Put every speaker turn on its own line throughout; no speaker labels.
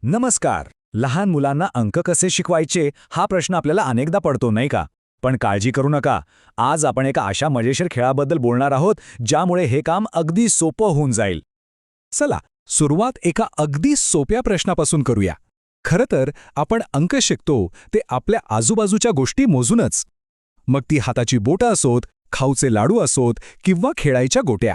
नमस्कार. लहान मुलांना अंक कसे शिकवायचे हा प्रश्न आपल्याला अनेकदा पडतो नाही का? पण काळजी करू नका. आज आपण एका अशा मजेशीर खेळाबद्दल बोलणार आहोत ज्यामुळे हे काम अगदी सोपं होऊन जाईल.
चला सुरुवात एका अगदी सोप्या प्रश्नापासून करूया. खरं तर आपण अंक शिकतो ते आपल्या आजूबाजूच्या गोष्टी मोजूनच. मग ती हाताची बोटं असोत, खाऊचे लाडू असोत किंवा खेळायच्या गोट्या.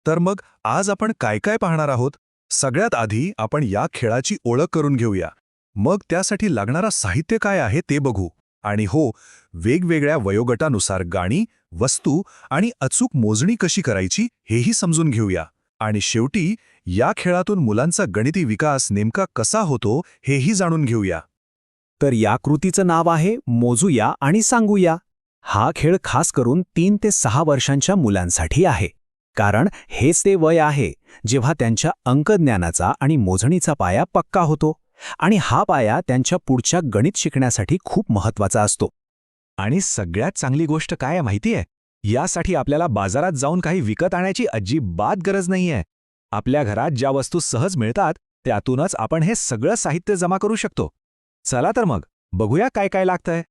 तर मग आज आपण काय काय पाहणार आहोत? सगळ्यात आधी आपण या खेळाची ओळख करून घेऊया. मग त्यासाठी लागणारा साहित्य काय आहे ते बघू. आणि हो, वेगवेगळ्या वयोगटानुसार गाणी, वस्तू आणि अचूक मोजणी कशी करायची हेही समजून घेऊया. आणि शेवटी या खेळातून मुलांचा गणिती विकास नेमका कसा होतो हेही जाणून घेऊया.
तर या कृतीचं नाव आहे मोजूया आणि सांगूया. हा खेळ खास करून 3 ते 6 वर्षांच्या मुलांसाठी आहे. कारण हेच ते वय आहे जेव्हा त्यांच्या अंकज्ञानाचा आणि मोजणीचा पाया पक्का होतो. आणि हा पाया त्यांच्या पुढच्या गणित शिकण्यासाठी खूप महत्त्वाचा असतो.
आणि सगळ्यात चांगली गोष्ट काय आहे माहितीये? यासाठी आपल्याला बाजारात जाऊन काही विकत आणायची अजिबात गरज नाहीये. आपल्या घरात ज्या वस्तू सहज मिळतात त्यातूनच आपण हे सगळं साहित्य जमा करू शकतो. चला तर मग बघूया काय काय लागतंय.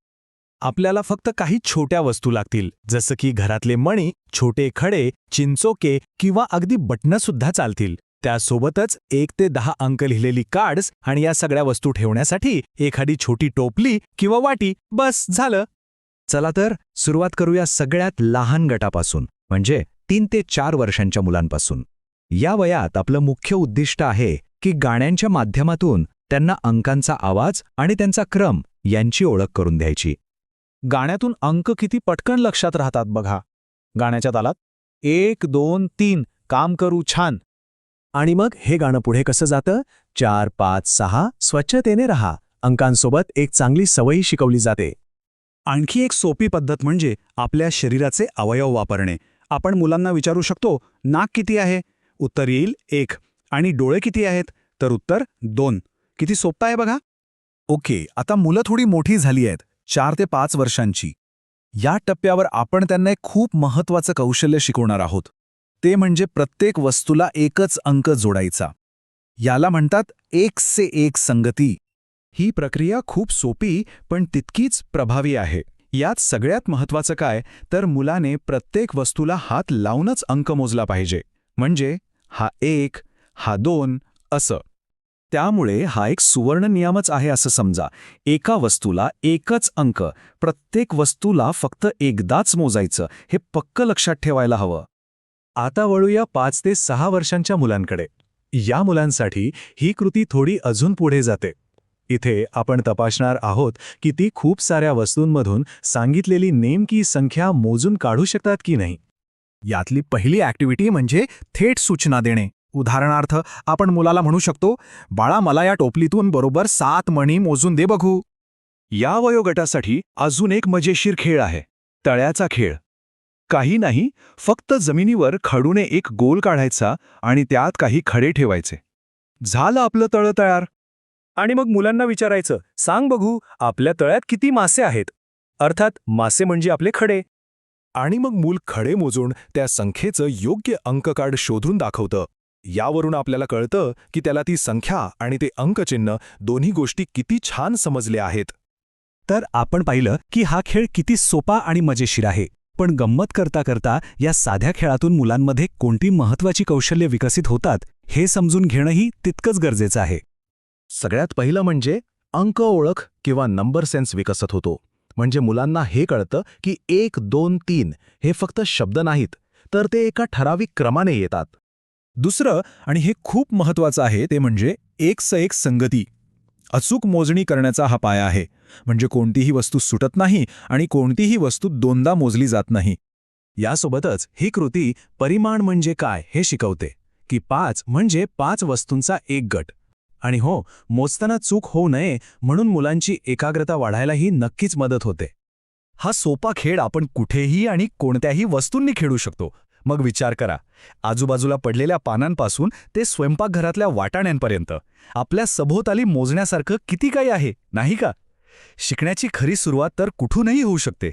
आपल्याला फक्त काही छोट्या वस्तू लागतील, जसं की घरातले मणी, छोटे खडे, चिंचोके किंवा अगदी बटणंसुद्धा चालतील. त्यासोबतच 1 ते 10 अंक लिहिलेली कार्ड्स आणि या सगळ्या वस्तू ठेवण्यासाठी एखादी छोटी टोपली किंवा वाटी. बस झालं.
चला तर सुरुवात करूया सगळ्यात लहान गटापासून, म्हणजे 3 ते 4 वर्षांच्या मुलांपासून. या वयात आपलं मुख्य उद्दिष्ट आहे की गाण्यांच्या माध्यमातून त्यांना अंकांचा आवाज आणि त्यांचा क्रम यांची ओळख करून द्यायची.
गाण्यातून अंक किती पटकन लक्षात राहतात बघा. गाण्याच्या तालात 1 2 3 काम करू छान. आणि मग हे गाणं पुढे कसं जातं? 4 5 6 स्वच्छतेने राहा. अंकांसोबत एक चांगली सवयी शिकवली जाते.
आणखी एक सोपी पद्धत म्हणजे आपल्या शरीराचे अवयव वापरणे. आपण मुलांना विचारू शकतो, नाक किती आहे? उत्तर येईल 1. आणि डोळे किती आहेत? तर उत्तर 2. किती सोपं आहे बघा. ओके, आता मुलं थोडी मोठी झाली आहेत, 4 ते 5 वर्षांची. या टप्प्यावर आपण त्यांना एक खूप महत्त्वाचं कौशल्य शिकवणार आहोत. ते म्हणजे प्रत्येक वस्तूला एकच अंक जोडायचा. याला म्हणतात 1 से 1 संगती. ही प्रक्रिया खूप सोपी पण तितकीच प्रभावी आहे. यात सगळ्यात महत्त्वाचं काय तर मुलाने प्रत्येक वस्तूला हात लावूनच अंक मोजला पाहिजे. म्हणजे हा 1, हा 2 असं. त्यामुळे हा एक सुवर्ण नियमच आहे असं समजा. एका वस्तूला एकच अंक, प्रत्येक वस्तूला फक्त एकदाच मोजायचं, हे पक्क लक्षात ठेवायला हवं.
आता वळूया 5 ते 6 वर्षांच्या मुलांकडे. या मुलांसाठी ही कृती थोडी अजून पुढे जाते. इथे आपण तपासणार आहोत की ती खूप साऱ्या वस्तूंमधून सांगितलेली नेमकी संख्या मोजून काढू शकतात की नाही.
यातली पहिली ॲक्टिव्हिटी म्हणजे थेट सूचना देणे. उदाहरणार्थ आपण मुलाला म्हणू शकतो, बाळा मला या टोपलीतून बरोबर 7 मणी मोजून दे बघू. या वयोगटासाठी अजून एक मजेशीर खेळ आहे, तळ्याचा खेळ. काही नाही, फक्त जमिनीवर खडूने एक गोल काढायचा आणि त्यात काही खडे ठेवायचे. झालं आपलं तळं तयार.
आणि मग मुलांना विचारायचं, सांग बघू आपल्या तळ्यात किती मासे आहेत? अर्थात मासे म्हणजे आपले खडे.
आणि मग मूल खडे मोजून त्या संख्येचं योग्य अंक कार्ड शोधून दाखवतं. यावरून आपल्याला कळतं की त्याला ती संख्या आणि ते अंकचिन्ह दोन्ही गोष्टी किती छान समजल्या आहेत.
तर आपण पाहिलं की हा खेळ किती सोपा आणि मजेशीर आहे. पण गंमत करता करता या साध्या खेळातून मुलांमध्ये कोणती महत्त्वाची कौशल्य विकसित होतात हे समजून घेणंही तितकंच गरजेचं आहे.
सगळ्यात पहिलं म्हणजे अंक ओळख किंवा नंबर सेन्स विकसित होतो. म्हणजे मुलांना हे कळतं की 1 2 3 हे फक्त शब्द नाहीत, तर ते एका ठराविक क्रमाने येतात.
दुसरं आणि हे खूप महत्त्वाचं आहे ते म्हणजे 1 से 1 संगती. अचूक मोजणी करण्याचा हा पाया आहे. म्हणजे कोणतीही वस्तू सुटत नाही आणि कोणतीही वस्तू दोनदा मोजली जात नाही. यासोबतच ही कृती परिमाण म्हणजे काय हे शिकवते की 5 म्हणजे 5 वस्तूंचा एक गट. आणि हो, मोजताना चूक होऊ नये म्हणून मुलांची एकाग्रता वाढायलाही नक्कीच मदत होते.
हा सोपा खेळ आपण कुठेही आणि कोणत्याही वस्तूंनी खेळू शकतो. मग विचार करा, आजूबाजूला पडलेल्या पानांपासून ते स्वयंपाकघरातल्या वाटाण्यांपर्यंत आपल्या सभोवताली मोजण्यासारखं किती काही आहे, नाही का? शिकण्याची खरी सुरुवात तर कुठूनही होऊ शकते.